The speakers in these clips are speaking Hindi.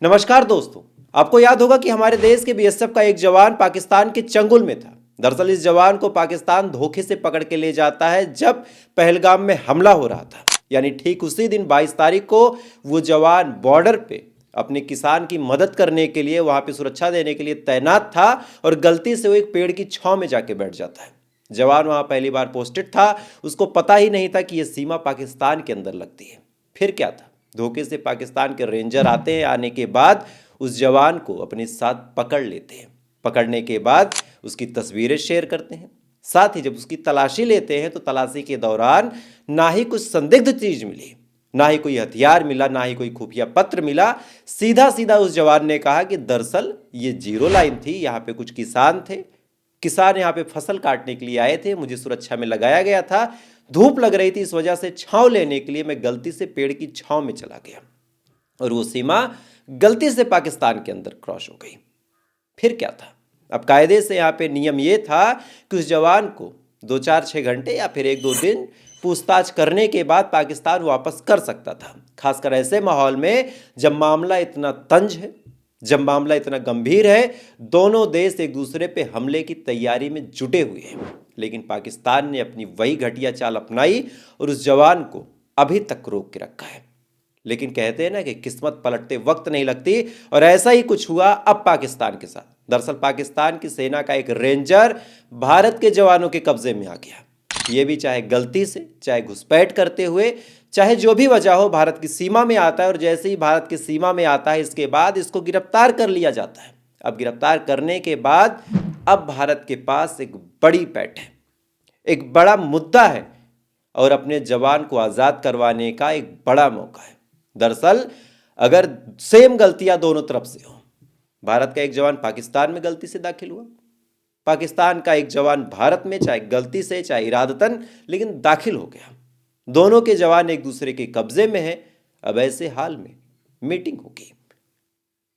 नमस्कार दोस्तों। आपको याद होगा कि हमारे देश के बीएसएफ का एक जवान पाकिस्तान के चंगुल में था। दरअसल इस जवान को पाकिस्तान धोखे से पकड़ के ले जाता है जब पहलगाम में हमला हो रहा था। यानी ठीक उसी दिन 22 तारीख को वो जवान बॉर्डर पे अपने किसान की मदद करने के लिए, वहां पे सुरक्षा देने के लिए तैनात था और गलती से वो एक पेड़ की छांव में जाके बैठ जाता है। जवान वहां पहली बार पोस्टेड था, उसको पता ही नहीं था कि यह सीमा पाकिस्तान के अंदर लगती है। फिर क्या था, धोखे से पाकिस्तान के रेंजर आते हैं। आने के बाद उस जवान को अपने साथ पकड़ लेते हैं। पकड़ने के बाद उसकी तस्वीरें शेयर करते हैं। साथ ही जब उसकी तलाशी लेते हैं तो तलाशी के दौरान ना ही कुछ संदिग्ध चीज मिली, ना ही कोई हथियार मिला, ना ही कोई खुफिया पत्र मिला। सीधा सीधा उस जवान ने कहा कि दरअसल ये जीरो लाइन थी, यहाँ पे कुछ किसान थे, किसान यहाँ पे फसल काटने के लिए आए थे, मुझे सुरक्षा में लगाया गया था, धूप लग रही थी, इस वजह से छांव लेने के लिए मैं गलती से पेड़ की छांव में चला गया और वो सीमा गलती से पाकिस्तान के अंदर क्रॉस हो गई। फिर क्या था, अब कायदे से यहाँ पे नियम ये था कि उस जवान को 2-4-6 घंटे या फिर 1-2 दिन पूछताछ करने के बाद पाकिस्तान वापस कर सकता था। खासकर ऐसे माहौल में जब मामला इतना तंज है, जब मामला इतना गंभीर है, दोनों देश एक दूसरे पे हमले की तैयारी में जुटे हुए हैं। लेकिन पाकिस्तान ने अपनी वही घटिया चाल अपनाई और उस जवान को अभी तक रोक के रखा है। लेकिन कहते हैं ना कि किस्मत पलटते वक्त नहीं लगती, और ऐसा ही कुछ हुआ अब पाकिस्तान के साथ। दरअसल पाकिस्तान की सेना का एक रेंजर भारत के जवानों के कब्जे में आ गया। ये भी चाहे गलती से, चाहे घुसपैठ करते हुए, चाहे जो भी वजह हो, भारत की सीमा में आता है। और जैसे ही भारत की सीमा में आता है, इसके बाद इसको गिरफ्तार कर लिया जाता है। अब गिरफ्तार करने के बाद अब भारत के पास एक बड़ी पैठ है, एक बड़ा मुद्दा है और अपने जवान को आज़ाद करवाने का एक बड़ा मौका है। दरअसल अगर सेम गलतियां दोनों तरफ से हो, भारत का एक जवान पाकिस्तान में गलती से दाखिल हुआ, पाकिस्तान का एक जवान भारत में चाहे गलती से चाहे इरादतन लेकिन दाखिल हो गया, दोनों के जवान एक दूसरे के कब्जे में हैं। अब ऐसे हाल में मीटिंग होगी।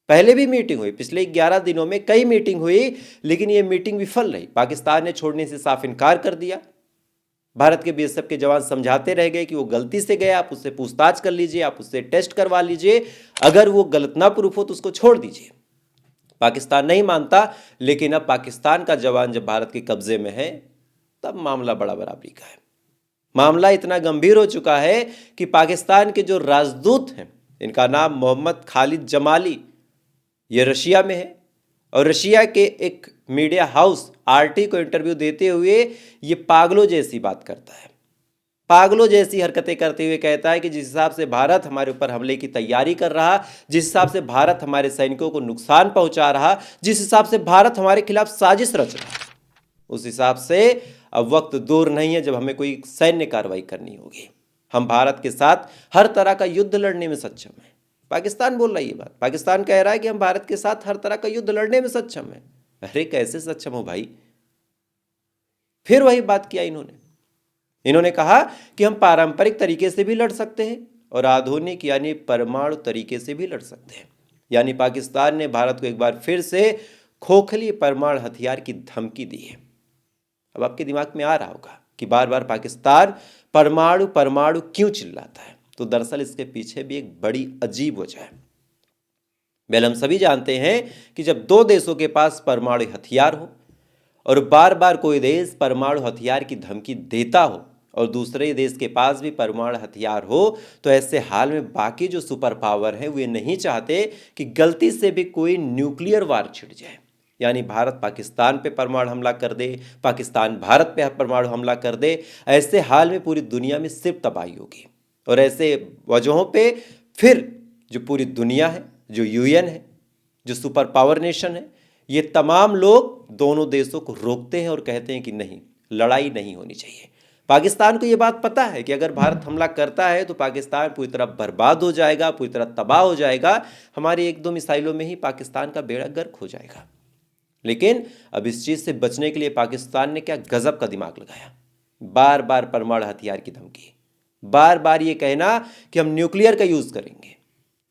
पहले भी मीटिंग हुई, पिछले 11 दिनों में कई मीटिंग हुई, लेकिन यह मीटिंग विफल रही। पाकिस्तान ने छोड़ने से साफ इनकार कर दिया। भारत के बीएसएफ के जवान समझाते रह गए कि वो गलती से गया, आप उससे पूछताछ कर लीजिए, आप उससे टेस्ट करवा लीजिए, अगर वो गलत ना प्रूफ हो तो उसको छोड़ दीजिए। पाकिस्तान नहीं मानता। लेकिन अब पाकिस्तान का जवान जब भारत के कब्जे में है, तब मामला बड़ा बराबरी का है। मामला इतना गंभीर हो चुका है कि पाकिस्तान के जो राजदूत हैं, इनका नाम मोहम्मद खालिद जमाली, ये रशिया में है और रशिया के एक मीडिया हाउस आरटी को इंटरव्यू देते हुए ये पागलों जैसी बात करता है, पागलों जैसी हरकतें करते हुए कहता है कि जिस हिसाब से भारत हमारे ऊपर हमले की तैयारी कर रहा, जिस हिसाब से भारत हमारे सैनिकों को नुकसान पहुंचा रहा, जिस हिसाब से भारत हमारे खिलाफ साजिश रच रहा, उस हिसाब से अब वक्त दूर नहीं है जब हमें कोई सैन्य कार्रवाई करनी होगी। हम भारत के साथ हर तरह का युद्ध लड़ने में सक्षम हैं। पाकिस्तान बोल रहा है ये बात, पाकिस्तान कह रहा है कि हम भारत के साथ हर तरह का युद्ध लड़ने में सक्षम हैं। अरे कैसे सक्षम हो भाई? फिर वही बात किया इन्होंने कहा कि हम पारंपरिक तरीके से भी लड़ सकते हैं और आधुनिक यानी परमाणु तरीके से भी लड़ सकते हैं। यानी पाकिस्तान ने भारत को एक बार फिर से खोखली परमाणु हथियार की धमकी दी है। अब आपके दिमाग में आ रहा होगा कि बार बार पाकिस्तान परमाणु परमाणु क्यों चिल्लाता है। तो दरअसल इसके पीछे भी एक बड़ी अजीब वजह है। वेल, हम सभी जानते हैं कि जब दो देशों के पास परमाणु हथियार हो और बार बार कोई देश परमाणु हथियार की धमकी देता हो और दूसरे देश के पास भी परमाणु हथियार हो, तो ऐसे हाल में बाकी जो सुपर पावर हैं वे नहीं चाहते कि गलती से भी कोई न्यूक्लियर वार छिड़ जाए। यानी भारत पाकिस्तान पे परमाणु हमला कर दे, पाकिस्तान भारत पे परमाणु हमला कर दे। ऐसे हाल में पूरी दुनिया में सिर्फ तबाही होगी और ऐसे वजहों पे फिर जो पूरी दुनिया है, जो यूएन है, जो सुपर पावर नेशन है, ये तमाम लोग दोनों देशों को रोकते हैं और कहते हैं कि नहीं, लड़ाई नहीं होनी चाहिए। पाकिस्तान को ये बात पता है कि अगर भारत हमला करता है तो पाकिस्तान पूरी तरह बर्बाद हो जाएगा, पूरी तरह तबाह हो जाएगा। हमारी 1-2 मिसाइलों में ही पाकिस्तान का बेड़ा गर्क हो जाएगा। लेकिन अब इस चीज़ से बचने के लिए पाकिस्तान ने क्या गजब का दिमाग लगाया। बार बार परमाणु हथियार की धमकी, बार बार ये कहना कि हम न्यूक्लियर का यूज़ करेंगे,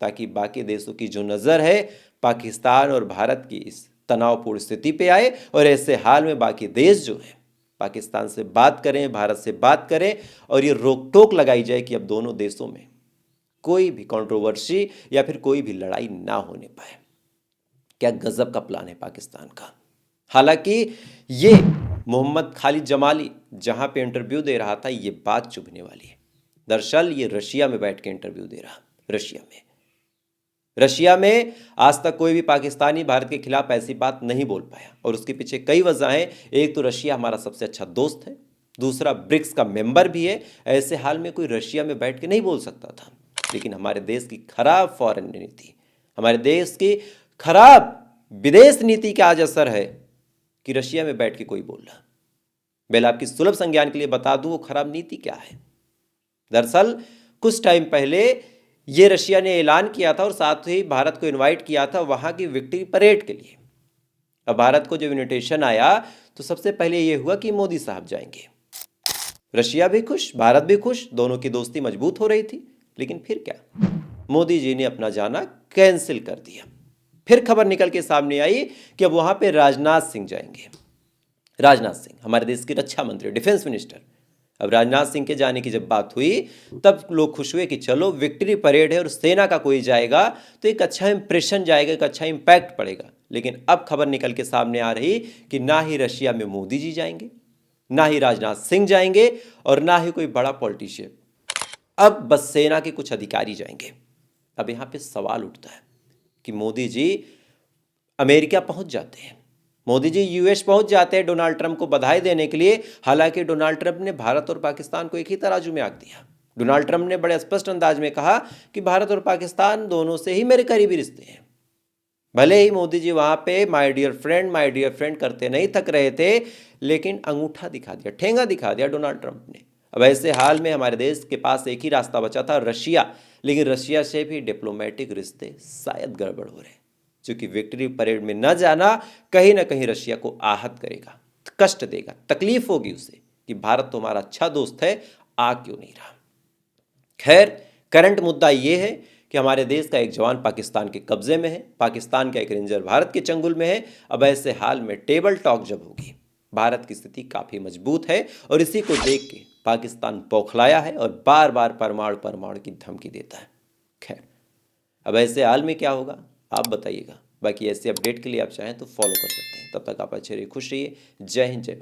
ताकि बाकी देशों की जो नज़र है पाकिस्तान और भारत की इस तनावपूर्ण स्थिति पे आए और ऐसे हाल में बाकी देश जो है पाकिस्तान से बात करें, भारत से बात करें और ये रोक टोक लगाई जाए कि अब दोनों देशों में कोई भी कंट्रोवर्सी या फिर कोई भी लड़ाई ना होने पाए। क्या गजब का प्लान है पाकिस्तान का। हालांकि ये मोहम्मद खालिद जमाली जहां पे इंटरव्यू दे रहा था, ये बात चुभने वाली है। दरअसल ये रशिया में बैठ के इंटरव्यू दे रहा। रशिया में आज तक कोई भी पाकिस्तानी भारत के खिलाफ ऐसी बात नहीं बोल पाया, और उसके पीछे कई वजह हैं। एक तो रशिया हमारा सबसे अच्छा दोस्त है, दूसरा ब्रिक्स का मेंबर भी है। ऐसे हाल में कोई रशिया में बैठ के नहीं बोल सकता था। लेकिन हमारे देश की खराब फॉरेन नीति, हमारे देश की खराब विदेश नीति का आज असर है कि रशिया में बैठ के कोई बोल रहा। पहले आपकी सुलभ संज्ञान के लिए बता दूं वो खराब नीति क्या है। दरअसल कुछ टाइम पहले ये रशिया ने ऐलान किया था और साथ ही भारत को इनवाइट किया था वहां की विक्ट्री परेड के लिए। अब भारत को जब इन्विटेशन आया तो सबसे पहले ये हुआ कि मोदी साहब जाएंगे। रशिया भी खुश, भारत भी खुश, दोनों की दोस्ती मजबूत हो रही थी। लेकिन फिर क्या, मोदी जी ने अपना जाना कैंसिल कर दिया। फिर खबर निकल के सामने आई कि अब वहां पे राजनाथ सिंह जाएंगे। राजनाथ सिंह हमारे देश के रक्षा मंत्री, डिफेंस मिनिस्टर। अब राजनाथ सिंह के जाने की जब बात हुई तब लोग खुश हुए कि चलो विक्ट्री परेड है और सेना का कोई जाएगा तो एक अच्छा इंप्रेशन जाएगा, एक अच्छा इंपैक्ट पड़ेगा। लेकिन अब खबर निकल के सामने आ रही कि ना ही रशिया में मोदी जी जाएंगे, ना ही राजनाथ सिंह जाएंगे, और ना ही कोई बड़ा पॉलिटिशियन। अब बस सेना के कुछ अधिकारी जाएंगे। अब यहाँ पे सवाल उठता है कि मोदी जी अमेरिका पहुंच जाते हैं, मोदी जी यूएस पहुंच जाते हैं डोनाल्ड ट्रंप को बधाई देने के लिए। हालांकि डोनाल्ड ट्रंप ने भारत और पाकिस्तान को एक ही तराजू में आंक दिया। डोनाल्ड ट्रंप ने बड़े स्पष्ट अंदाज में कहा कि भारत और पाकिस्तान दोनों से ही मेरे करीबी रिश्ते हैं। भले ही मोदी जी वहां पे माय डियर फ्रेंड करते नहीं थक रहे थे, लेकिन अंगूठा दिखा दिया, ठेंगा दिखा दिया डोनाल्ड ट्रंप ने। अब ऐसे हाल में हमारे देश के पास एक ही रास्ता बचा था, रशिया। लेकिन रशिया से भी डिप्लोमेटिक रिश्ते शायद गड़बड़ हो रहे, क्योंकि विक्ट्री परेड में न जाना कहीं ना कहीं रशिया को आहत करेगा, कष्ट देगा, तकलीफ होगी उसे कि भारत तो हमारा अच्छा दोस्त है, आ क्यों नहीं रहा। खैर, करंट मुद्दा यह है कि हमारे देश का एक जवान पाकिस्तान के कब्जे में है, पाकिस्तान का एक रेंजर भारत के चंगुल में है। अब ऐसे हाल में टेबल टॉक जब होगी, भारत की स्थिति काफ़ी मजबूत है, और इसी को देख के पाकिस्तान बौखलाया है और बार बार परमाणु की धमकी देता है। खैर, अब ऐसे हाल में क्या होगा आप बताइएगा। बाकी ऐसे अपडेट के लिए आप चाहें तो फॉलो कर सकते हैं। तब तक आप अच्छे रहिए, खुश रहिए। जय हिंद, जय भारत।